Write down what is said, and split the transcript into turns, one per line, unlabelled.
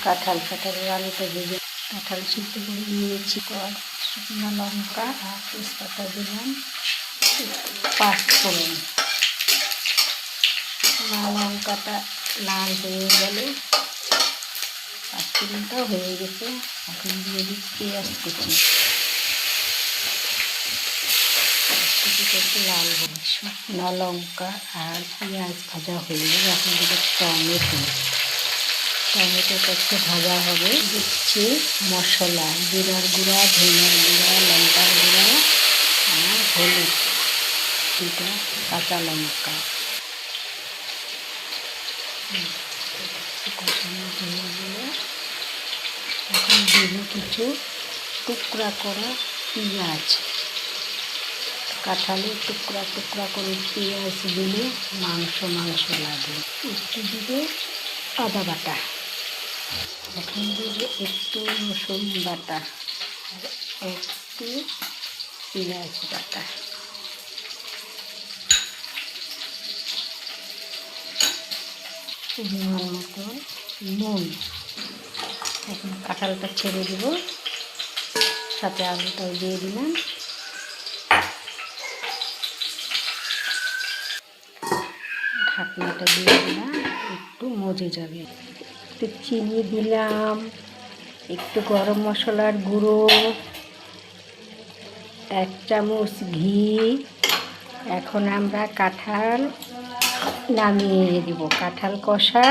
কাঁঠালের আলুটা ভেজে কাঁঠাল সিদ্ধ করে নিয়েছি। শুকনো লঙ্কা আর তেজপাতা দিলাম, পাঁচফোড়ন। শুকনো লঙ্কাটা লাল হয়ে গেলে পাঁচফোড়নটাও হয়ে গেছে, এখন দিয়ে দিই পেঁয়াজ কুচি। একটু লাল হবে, শুকনো লঙ্কা আর পেঁয়াজ ভাজা হয়ে গেলে এখন দিকে টমেটোটা একটু ভাজা হবে। দিচ্ছি মশলা, জিরার গুঁড়া, ধনিয়ার গুঁড়া, লঙ্কার গুঁড়া আর হলুদ, দুটা কাঁচা লঙ্কা। কষানো হয়ে গেলে এখন দিব কিছু টুকরা করা পেঁয়াজ। কাঁঠালে টুকরা টুকরা করে পেঁয়াজ দিলে মাংস লাগে। একটু দিবে আদা বাটা, এখন দিবে একটু রসুন বাটা আর একটু পেঁয়াজ বাটা। পরিমাণ মতো নুন। এখন কাঁঠালটা ছেড়ে দেব, সাথে আলুটাও দিয়ে দিলাম। ঢাকনাটা দিয়ে দিলাম, একটু মজে যাবে। একটু চিনি দিলাম, একটু গরম মশলার গুঁড়ো, 1 চামচ ঘি। এখন আমরা কাঁঠাল নামিয়ে দেব। কাঁঠাল কষা